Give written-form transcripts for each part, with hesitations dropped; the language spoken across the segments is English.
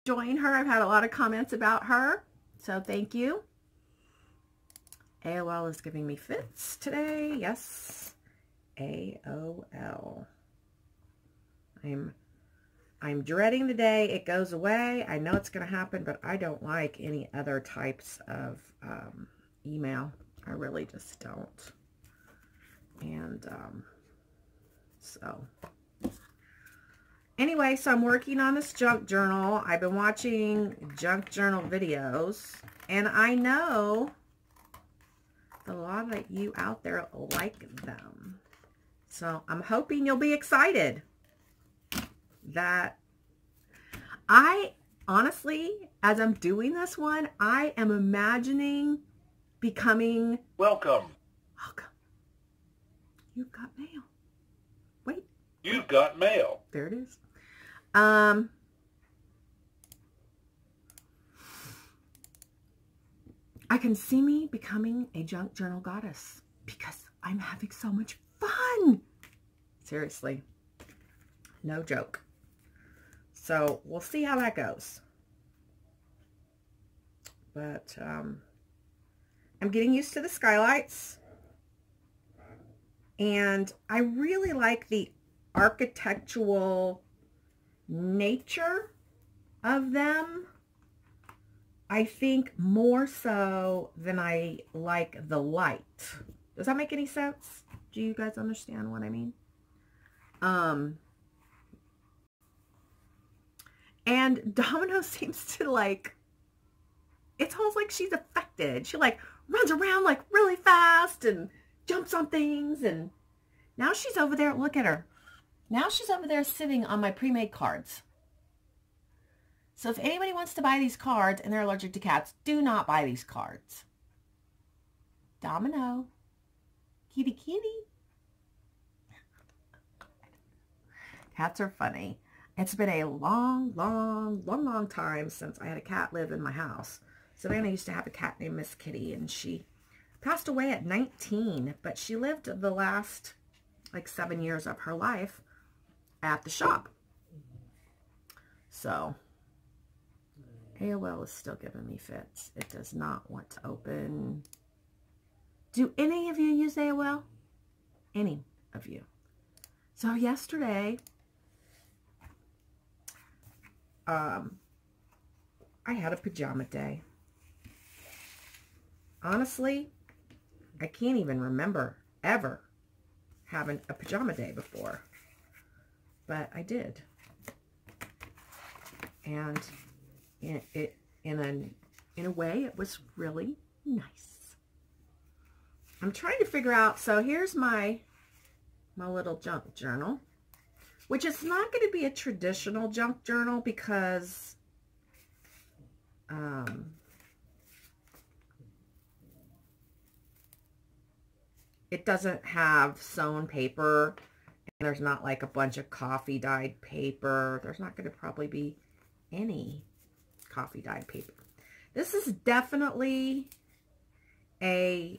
enjoying her. I've had a lot of comments about her, so thank you. AOL is giving me fits today. Yes, AOL. I'm dreading the day it goes away. I know it's going to happen, but I don't like any other types of email. I really just don't. And so anyway, so I'm working on this junk journal. I've been watching junk journal videos, and I know a lot of you out there like them. So I'm hoping you'll be excited. That I honestly, as I'm doing this one, I am imagining becoming welcome. You've got mail. Wait. You've got mail. There it is. I can see me becoming a junk journal goddess because I'm having so much fun. Seriously. No joke. So we'll see how that goes. But I'm getting used to the skylights. And I really like the architectural nature of them. I think more so than I like the light. Does that make any sense? Do you guys understand what I mean? And Domino seems to like, it's almost like she's affected. She like runs around like really fast and jumps on things. And now she's over there. Look at her. Now she's over there sitting on my pre-made cards. So if anybody wants to buy these cards and they're allergic to cats, do not buy these cards. Domino. Kitty, kitty. Cats are funny. It's been a long time since I had a cat live in my house. Savannah used to have a cat named Miss Kitty, and she passed away at 19, but she lived the last like 7 years of her life at the shop. So AOL is still giving me fits. It does not want to open. Do any of you use AOL? Any of you? So yesterday, I had a pajama day. Honestly, I can't even remember ever having a pajama day before, but I did. And in a way, it was really nice. I'm trying to figure out, so here's my little junk journal, which is not going to be a traditional junk journal because it doesn't have sewn paper, and there's not like a bunch of coffee dyed paper. There's not going to probably be any coffee dyed paper. This is definitely a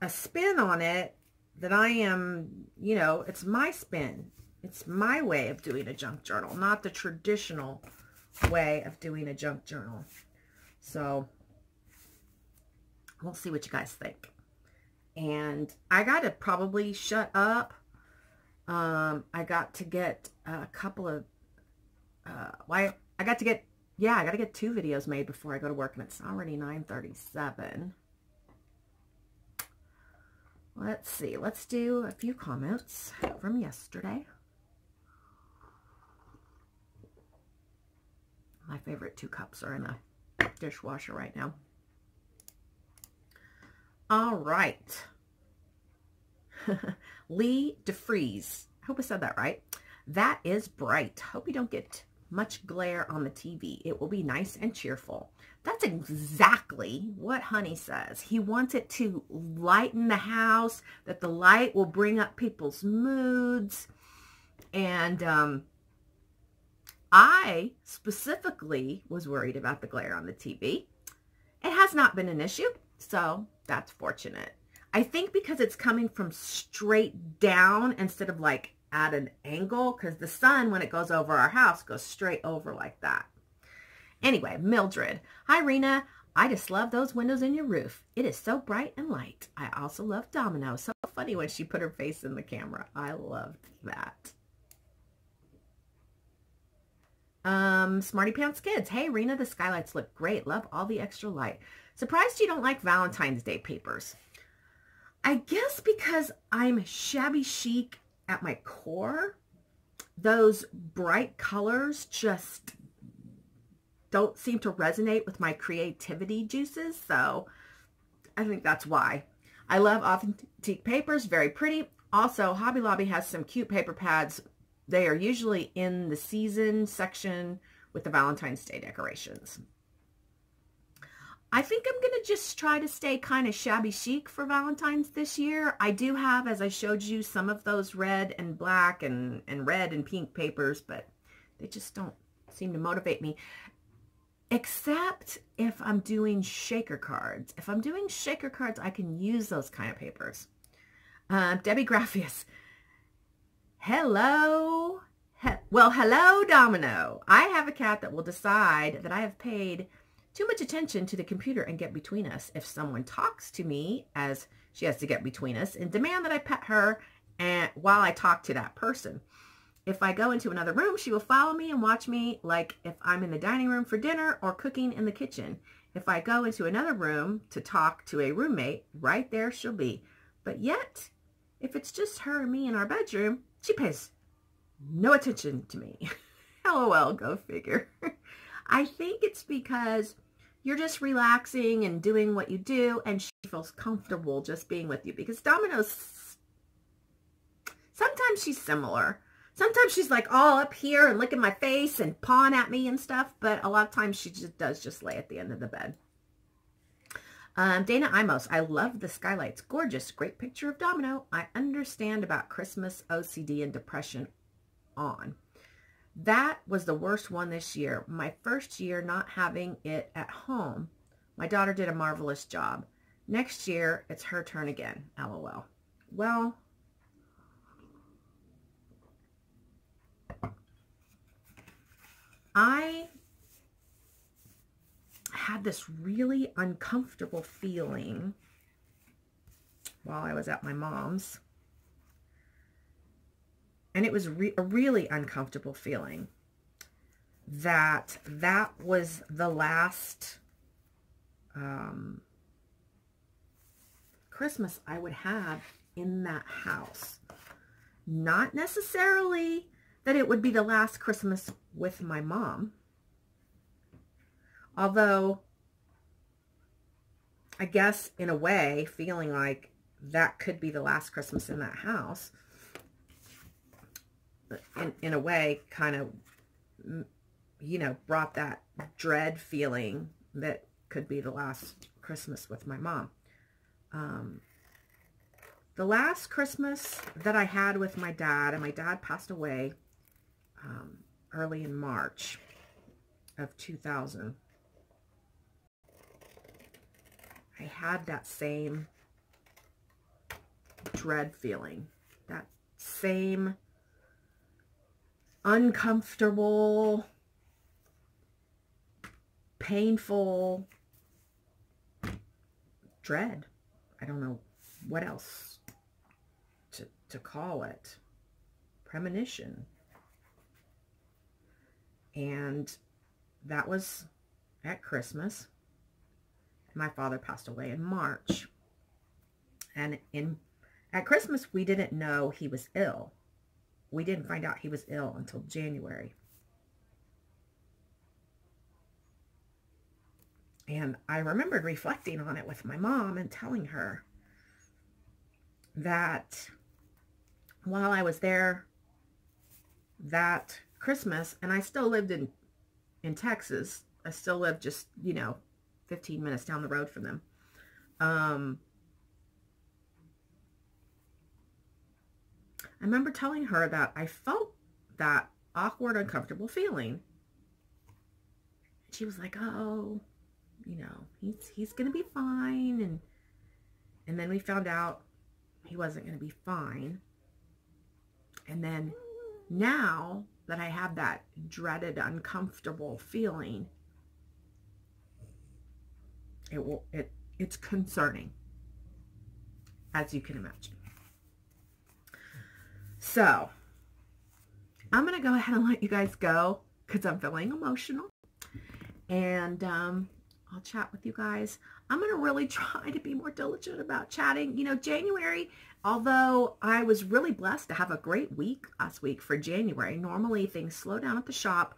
spin on it that I am, you know, it's my spin. It's my way of doing a junk journal, not the traditional way of doing a junk journal. So we'll see what you guys think. And I got to probably shut up. I got to get a couple of, I got to get 2 videos made before I go to work, and it's already 9:37. Let's see. Let's do a few comments from yesterday. My favorite 2 cups are in a dishwasher right now. All right. Lee DeFries. I hope I said that right. That is bright. Hope you don't get much glare on the TV. It will be nice and cheerful. That's exactly what Honey says. He wants it to lighten the house, that the light will bring up people's moods. And I specifically was worried about the glare on the TV. It has not been an issue, so that's fortunate. I think because it's coming from straight down instead of like at an angle, because the sun, when it goes over our house, goes straight over like that. Anyway, Mildred. Hi, Rena. I just love those windows in your roof. It is so bright and light. I also love Domino. So funny when she put her face in the camera. I loved that. Smarty Pants Kids. Hey, Rena, the skylights look great. Love all the extra light. Surprised you don't like Valentine's Day papers. I guess because I'm shabby chic at my core, those bright colors just don't seem to resonate with my creativity juices. So I think that's why. I love authentic papers. Very pretty. Also, Hobby Lobby has some cute paper pads. They are usually in the season section with the Valentine's Day decorations. I think I'm going to just try to stay kind of shabby chic for Valentine's this year. I do have, as I showed you, some of those red and black and red and pink papers, but they just don't seem to motivate me. Except if I'm doing shaker cards. If I'm doing shaker cards, I can use those kind of papers. Debbie Graphius. Hello. Well, hello, Domino. I have a cat that will decide that I have paid too much attention to the computer and get between us. If someone talks to me, as she has to get between us, and demand that I pet her while I talk to that person. If I go into another room, she will follow me and watch me like if I'm in the dining room for dinner or cooking in the kitchen. If I go into another room to talk to a roommate, right there she'll be. But yet, if it's just her and me in our bedroom, she pays no attention to me. LOL, go figure. I think it's because you're just relaxing and doing what you do, and she feels comfortable just being with you. Because Domino's, sometimes she's similar. Sometimes she's like all up here and licking my face and pawing at me and stuff, but a lot of times she just lay at the end of the bed. Dana Imos, I love the skylights. Gorgeous. Great picture of Domino. I understand about Christmas, OCD, and depression on. That was the worst one this year. My first year not having it at home. My daughter did a marvelous job. Next year, it's her turn again. LOL. Well, I had this really uncomfortable feeling while I was at my mom's. And it was a really uncomfortable feeling that was the last Christmas I would have in that house. Not necessarily that it would be the last Christmas with my mom. Although, I guess in a way, feeling like that could be the last Christmas in that house, in a way, kind of, you know, brought that dread feeling that could be the last Christmas with my mom. The last Christmas that I had with my dad, and my dad passed away early in March of 2000. I had that same dread feeling, that same uncomfortable, painful dread. I don't know what else to call it. Premonition. And that was at Christmas. My father passed away in March. And at Christmas, we didn't know he was ill. We didn't find out he was ill until January. And I remembered reflecting on it with my mom and telling her that while I was there that Christmas, and I still lived in Texas. I still lived just, 15 minutes down the road from them. I remember telling her that I felt that awkward, uncomfortable feeling. She was like, oh, he's going to be fine. And then we found out he wasn't going to be fine. And then now that I have that dreaded, uncomfortable feeling, It's concerning, as you can imagine. So I'm going to go ahead and let you guys go because I'm feeling emotional. And I'll chat with you guys. I'm going to really try to be more diligent about chatting. You know, January, although I was really blessed to have a great week last week for January. Normally things slow down at the shop.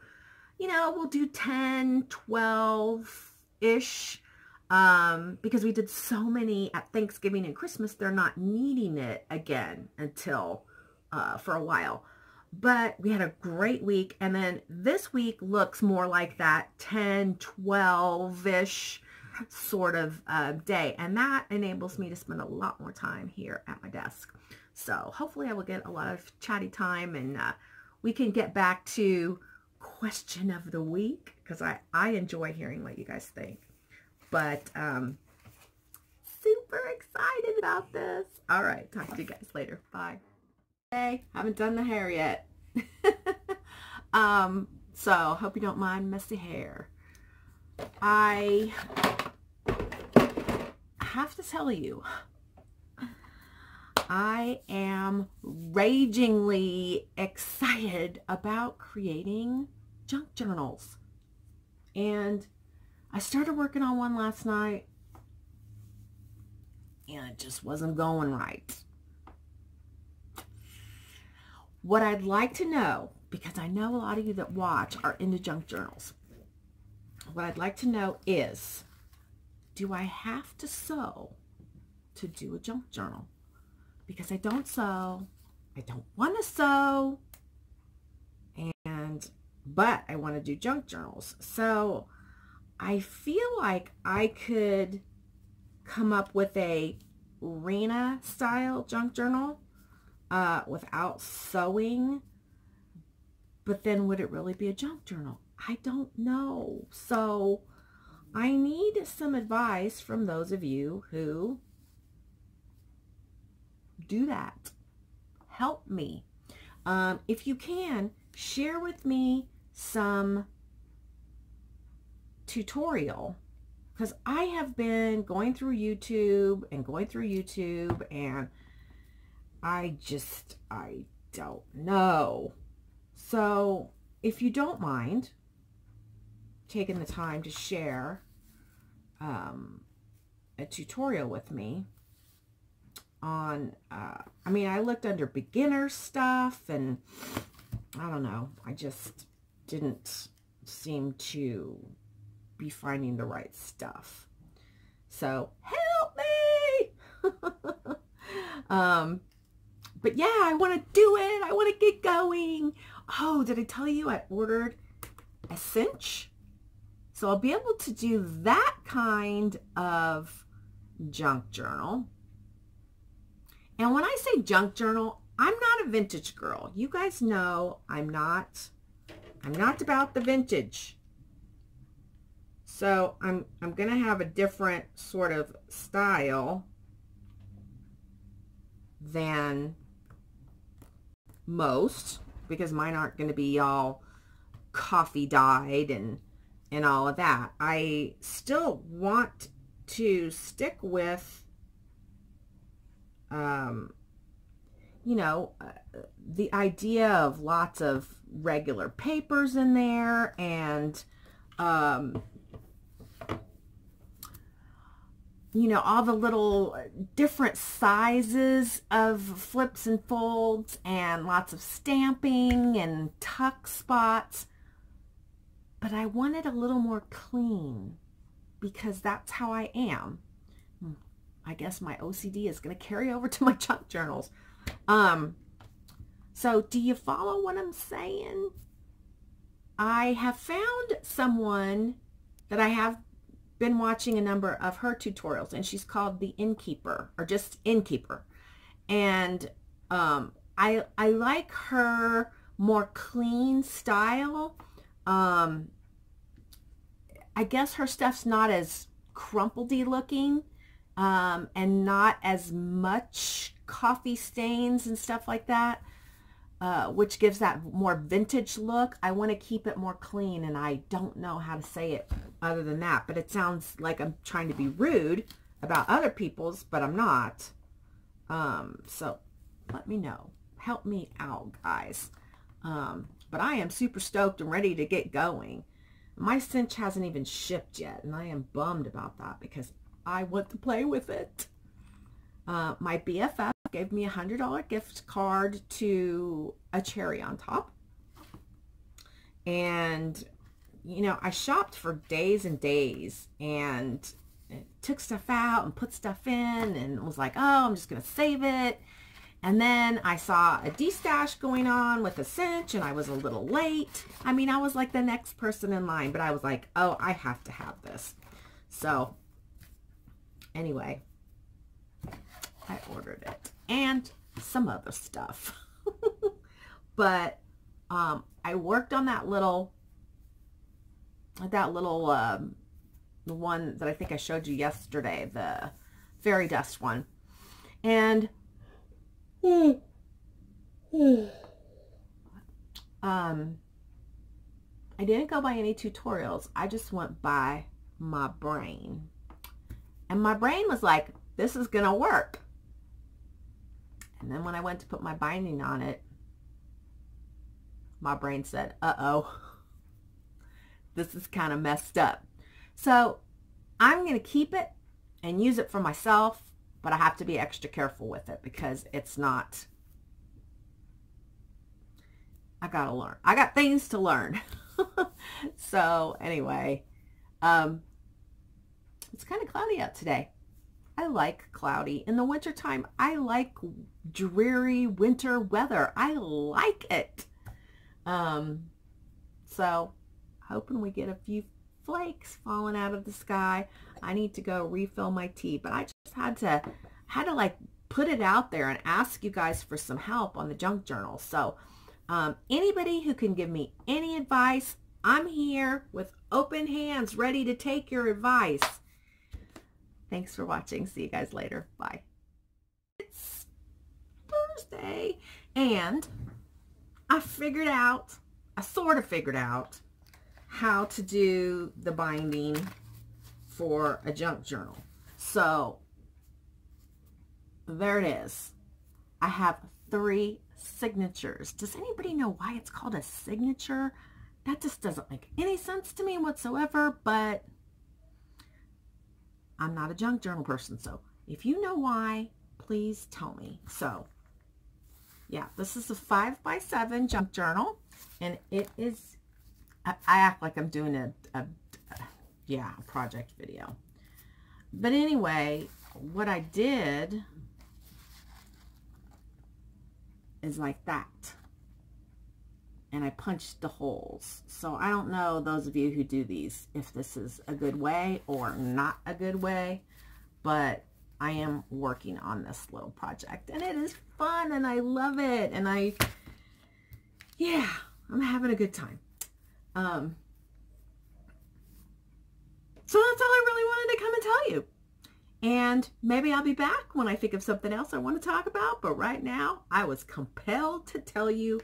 You know, we'll do 10, 12-ish. Because we did so many at Thanksgiving and Christmas, they're not needing it again until for a while. But we had a great week, and then this week looks more like that 10, 12-ish sort of day, and that enables me to spend a lot more time here at my desk. So hopefully I will get a lot of chatty time, and we can get back to question of the week, because I enjoy hearing what you guys think. But super excited about this. All right, talk to you guys later. Bye. Hey, haven't done the hair yet. So hope you don't mind messy hair. I have to tell you, I am ragingly excited about creating junk journals. And I started working on one last night, and it just wasn't going right. What I'd like to know, because I know a lot of you that watch are into junk journals, what I'd like to know is, do I have to sew to do a junk journal? Because I don't sew, I don't want to sew, but I want to do junk journals. So I feel like I could come up with a Ryanna style junk journal without sewing, but then would it really be a junk journal? I don't know. So I need some advice from those of you who do that. Help me. If you can, share with me some tutorial, because I have been going through YouTube and I don't know. So if you don't mind taking the time to share a tutorial with me on, I mean, I looked under beginner stuff, and I don't know, I just didn't seem to be finding the right stuff. So help me. But yeah, I want to do it. I want to get going. Oh, did I tell you I ordered a cinch? So I'll be able to do that kind of junk journal. And when I say junk journal, I'm not a vintage girl. You guys know I'm not about the vintage. So I'm going to have a different sort of style than most, because mine aren't going to be all coffee dyed and all of that. I still want to stick with you know, the idea of lots of regular papers in there, and you know, all the little different sizes of flips and folds, and lots of stamping and tuck spots. But I want it a little more clean, because that's how I am. I guess my OCD is going to carry over to my junk journals. So do you follow what I'm saying? I have found someone that I have been watching a number of her tutorials, and she's called the Innkeeper, or just Innkeeper. And I like her more clean style. I guess her stuff's not as crumpledy looking, and not as much coffee stains and stuff like that. which gives that more vintage look. I want to keep it more clean, and I don't know how to say it other than that, but it sounds like I'm trying to be rude about other people's, but I'm not. So let me know. Help me out, guys. But I am super stoked and ready to get going. My cinch hasn't even shipped yet, and I am bummed about that because I want to play with it. My BFF gave me a $100 gift card to a cherry on top. And, you know, I shopped for days and days and took stuff out and put stuff in and was like, oh, I'm just going to save it. And then I saw a de-stash going on with a cinch, and I was a little late. I mean, I was like the next person in line, but I was like, oh, I have to have this. So anyway, I ordered it and some other stuff. But I worked on that little the one that I think I showed you yesterday, the fairy dust one. And I didn't go by any tutorials. I just went by my brain. And my brain was like, this is gonna work. And then when I went to put my binding on it, my brain said, uh-oh, this is kind of messed up. So I'm going to keep it and use it for myself, but I have to be extra careful with it because it's not, I got to learn. I got things to learn. So anyway, it's kind of cloudy out today. I like cloudy. In the wintertime, I like dreary winter weather. I like it. So hoping we get a few flakes falling out of the sky. I need to go refill my tea, but I just had to like put it out there and ask you guys for some help on the junk journal. So anybody who can give me any advice, I'm here with open hands, ready to take your advice. Thanks for watching. See you guys later. Bye. It's Thursday, and I sort of figured out how to do the binding for a junk journal. So there it is. I have 3 signatures. Does anybody know why it's called a signature? That just doesn't make any sense to me whatsoever, but I'm not a junk journal person, so if you know why, please tell me. So yeah, this is a 5x7 junk journal, and it is, I act like I'm doing a project video. But anyway, what I did is like that. And I punched the holes. So I don't know, those of you who do these, if this is a good way or not a good way, but I am working on this little project, and it is fun, and I love it, and I'm having a good time. So that's all I really wanted to come and tell you. And maybe I'll be back when I think of something else I want to talk about, but right now I was compelled to tell you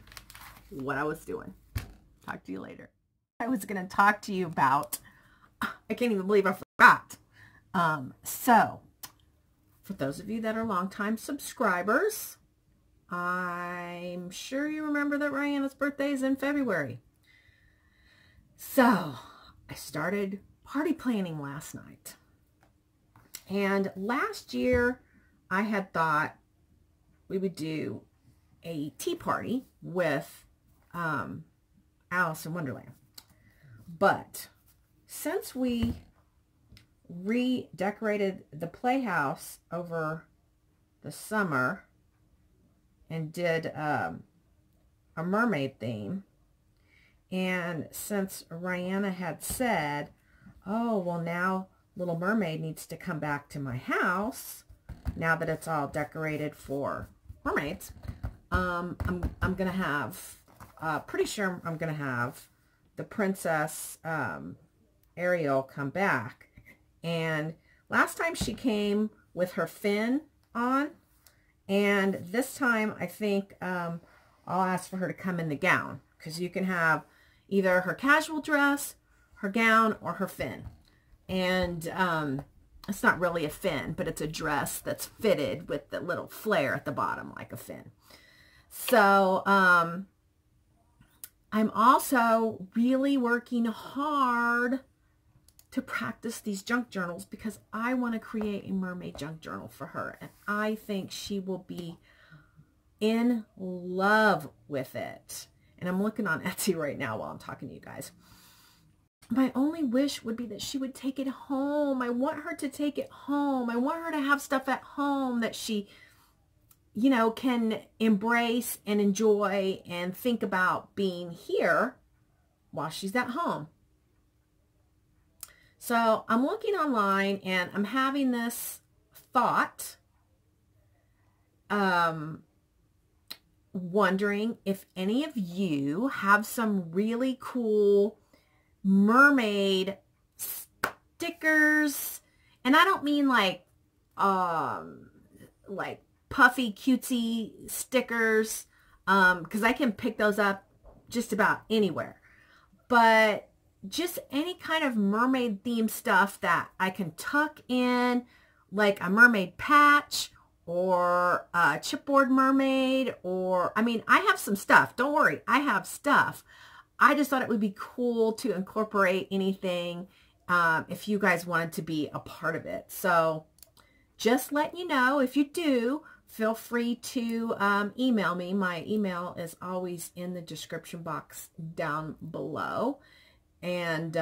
what I was doing. Talk to you later. I was going to talk to you about, I can't even believe I forgot. So for those of you that are longtime subscribers, I'm sure you remember that Ryanna's birthday is in February. So I started party planning last night. And last year I had thought we would do a tea party with Alice in Wonderland. But since we redecorated the playhouse over the summer and did a mermaid theme, and since Ryanna had said, oh, well, now Little Mermaid needs to come back to my house now that it's all decorated for mermaids, I'm gonna have pretty sure I'm gonna have the Princess Ariel come back. And last time she came with her fin on, and this time I think I'll ask for her to come in the gown, because you can have either her casual dress, her gown, or her fin. And it's not really a fin, but it's a dress that's fitted with the little flare at the bottom like a fin. So I'm also really working hard to practice these junk journals, because I want to create a mermaid junk journal for her. And I think she will be in love with it. And I'm looking on Etsy right now while I'm talking to you guys. My only wish would be that she would take it home. I want her to take it home. I want her to have stuff at home that she, you know, can embrace and enjoy and think about being here while she's at home. So I'm looking online and I'm having this thought, wondering if any of you have some really cool mermaid stickers. And I don't mean like puffy cutesy stickers, because I can pick those up just about anywhere. But just any kind of mermaid themed stuff that I can tuck in, like a mermaid patch or a chipboard mermaid, or, I mean, I have some stuff. Don't worry, I have stuff. I just thought it would be cool to incorporate anything if you guys wanted to be a part of it. So just letting you know, if you do, feel free to email me. My email is always in the description box down below. And,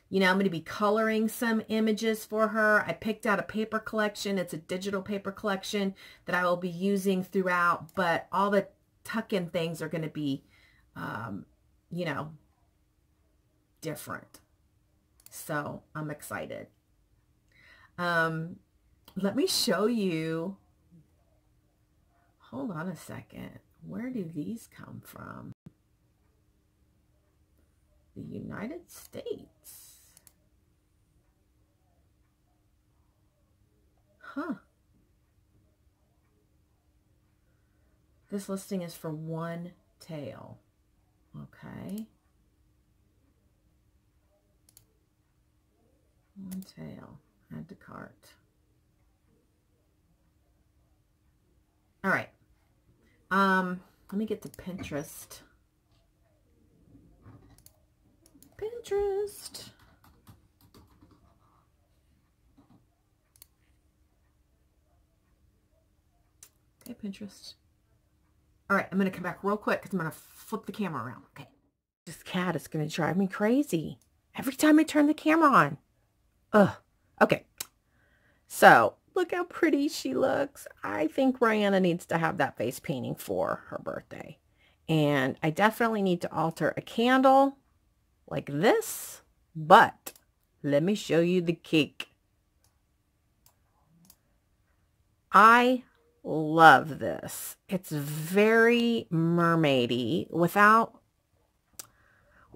you know, I'm going to be coloring some images for her. I picked out a paper collection. It's a digital paper collection that I will be using throughout, but all the tuck-in things are going to be, you know, different. So I'm excited. Let me show you. Hold on a second. Where do these come from? The United States. Huh. This listing is for one tail. Okay. One tail. Add to cart. All right. Let me get to Pinterest. Pinterest. Okay, Pinterest. All right, I'm going to come back real quick because I'm going to flip the camera around. Okay. This cat is going to drive me crazy every time I turn the camera on. Ugh. Okay. So, look how pretty she looks. I think Ryanna needs to have that face painting for her birthday. And I definitely need to alter a candle like this, but let me show you the cake. I love this. It's very mermaidy without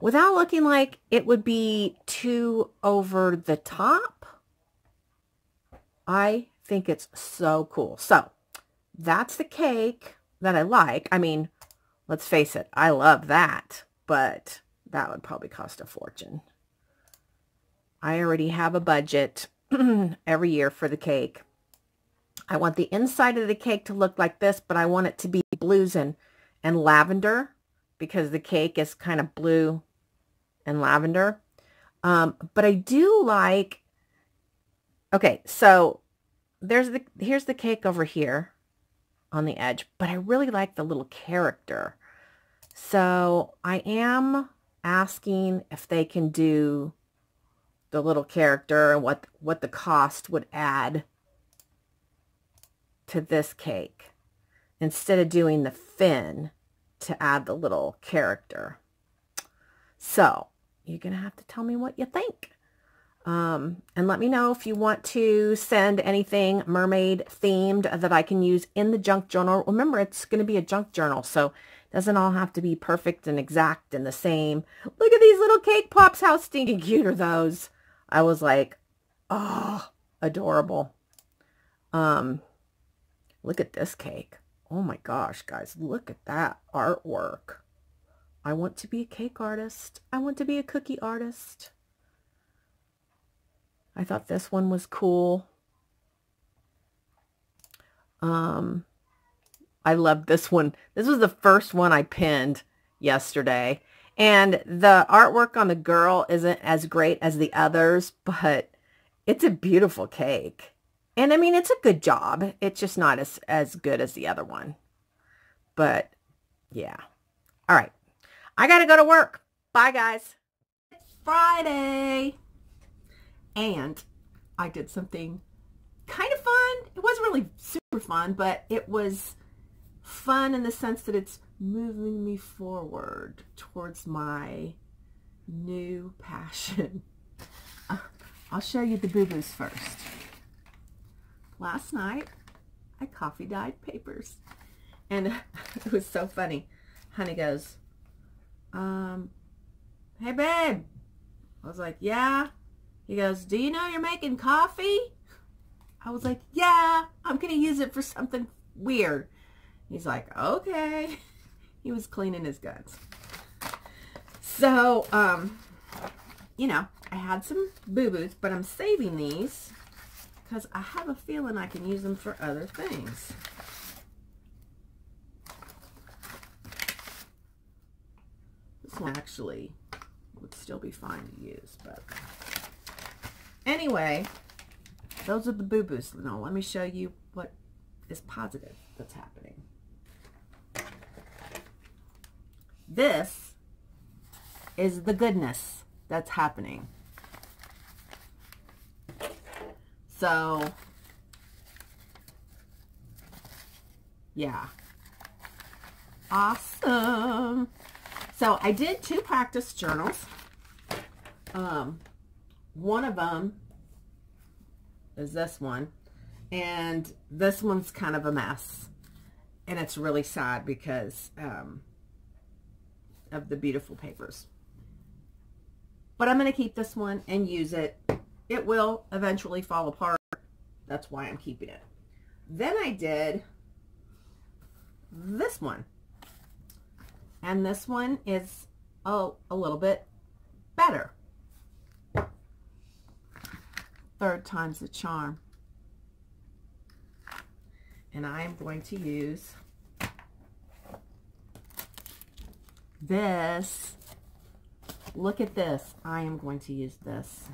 looking like it would be too over the top. I think it's so cool. So that's the cake that I like. I mean, let's face it, I love that, but that would probably cost a fortune. I already have a budget every year for the cake. I want the inside of the cake to look like this, but I want it to be blues and lavender, because the cake is kind of blue and lavender. But I do like, okay, so here's the cake over here on the edge, but I really like the little character. So I am asking if they can do the little character and what the cost would add to this cake, instead of doing the fin to add the little character. So you're gonna have to tell me what you think, and let me know if you want to send anything mermaid themed that I can use in the junk journal. Remember, it's going to be a junk journal, so it doesn't all have to be perfect and exact and the same. Look at these little cake pops. How stinking cute are those? I was like, oh, adorable. Look at this cake. Oh my gosh, guys, look at that artwork. I want to be a cake artist. I want to be a cookie artist. I thought this one was cool. I love this one. This was the first one I pinned yesterday. And the artwork on the girl isn't as great as the others, but it's a beautiful cake. And I mean, it's a good job. It's just not as good as the other one. But yeah. All right. I got to go to work. Bye, guys. It's Friday. And I did something kind of fun. It wasn't really super fun, but it was fun in the sense that it's moving me forward towards my new passion. I'll show you the boo-boos first. Last night, I coffee dyed papers. And it was so funny. Honey goes, hey babe. I was like, yeah. He goes, do you know you're making coffee? I was like, yeah, I'm going to use it for something weird. He's like, okay. He was cleaning his guts. So, you know, I had some boo-boos, but I'm saving these because I have a feeling I can use them for other things. This one actually would still be fine to use, but anyway, those are the boo-boos. Now, let me show you what is positive that's happening. This is the goodness that's happening. So, yeah. Awesome. So, I did 2 practice journals. One of them is this one. And this one's kind of a mess. And it's really sad because of the beautiful papers. But I'm going to keep this one and use it. It will eventually fall apart. That's why I'm keeping it. Then I did this one. And this one is a little bit better. 3rd time's the charm. And I am going to use this. Look at this. I am going to use this.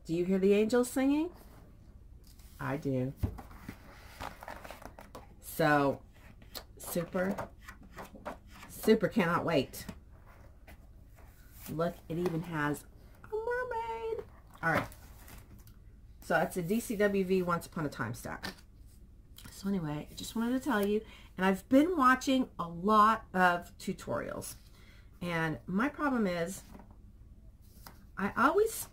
Do you hear the angels singing? I do. So, super cannot wait. Look, it even has a mermaid. All right. So, it's a DCWV Once Upon a Time stack. So, anyway, I just wanted to tell you, and I've been watching a lot of tutorials. And my problem is, I always,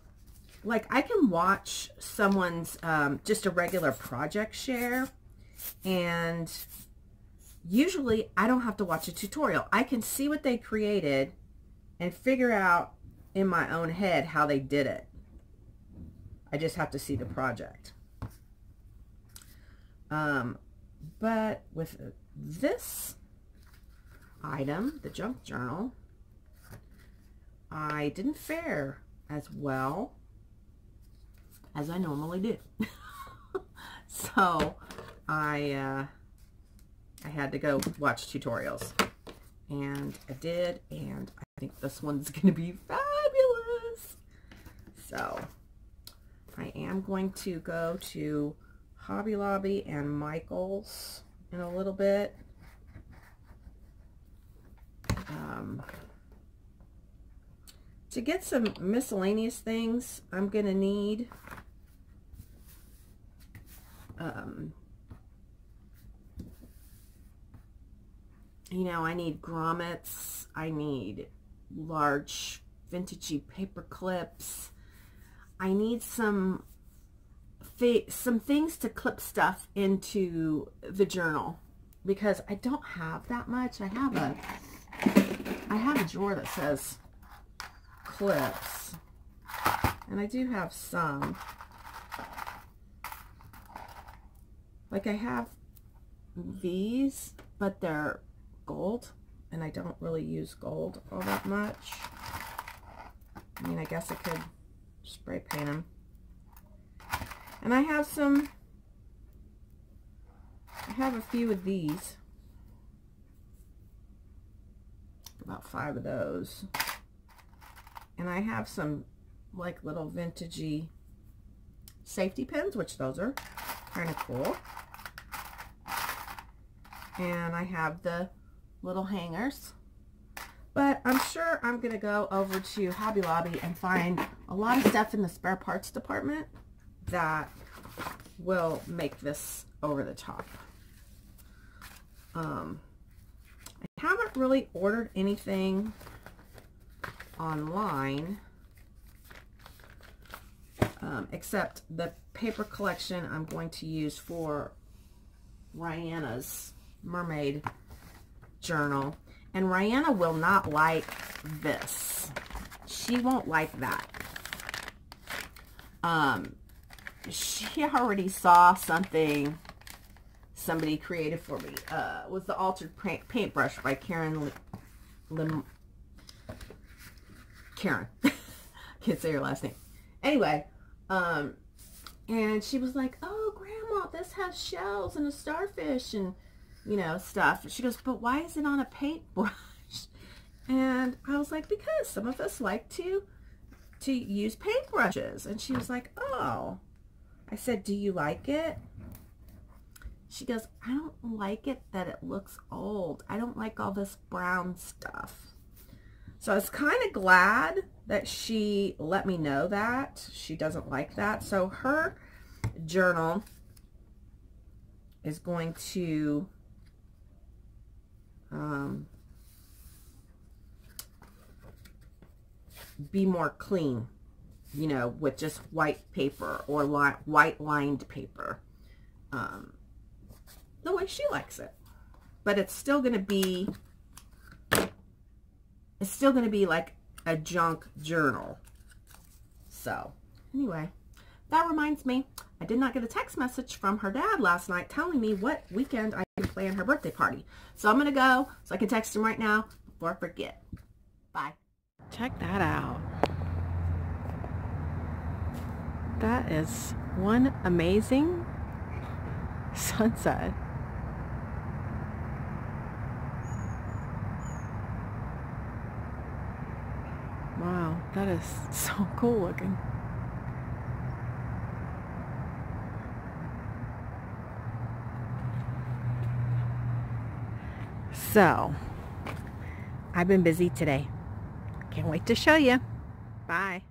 like, I can watch someone's, just a regular project share, and usually I don't have to watch a tutorial. I can see what they created and figure out in my own head how they did it. I just have to see the project. But with this item, the junk journal, I didn't fare as well as I normally do. So I had to go watch tutorials, and I did, and I think this one's going to be fabulous. So I am going to go to Hobby Lobby and Michael's in a little bit. To get some miscellaneous things, I'm going to need you know, I need grommets, I need large vintagey paper clips, I need some things to clip stuff into the journal, because I don't have that much. I have a drawer that says clips, and I do have some, Like I have these, but they're gold, and I don't really use gold all that much. I mean, I guess I could spray paint them. And I have a few of these. About 5 of those. And I have some like little vintagey safety pins, which those are kind of cool. And I have the little hangers. But I'm sure I'm going to go over to Hobby Lobby and find a lot of stuff in the spare parts department that will make this over the top. I haven't really ordered anything online except the paper collection I'm going to use for Ryanna's Mermaid journal. And Ryanna will not like this. She won't like that. She already saw something somebody created for me. It was the Altered Paintbrush by Karen. Karen. Can't say her last name. Anyway, and she was like, oh, Grandma, this has shells and a starfish and, you know, stuff. She goes, but why is it on a paintbrush? And I was like, because some of us like to use paintbrushes. And she was like, oh. I said, do you like it? She goes, I don't like it that it looks old. I don't like all this brown stuff. So I was kind of glad that she let me know that she doesn't like that. So her journal is going to be more clean, you know, with just white paper or white lined paper, the way she likes it. But it's still going to be like a junk journal. So anyway, that reminds me, I did not get a text message from her dad last night telling me what weekend I can plan her birthday party. So I'm going to go so I can text him right now before I forget. Bye. Check that out. That is one amazing sunset. Wow, that is so cool looking. So, I've been busy today. Can't wait to show you. Bye.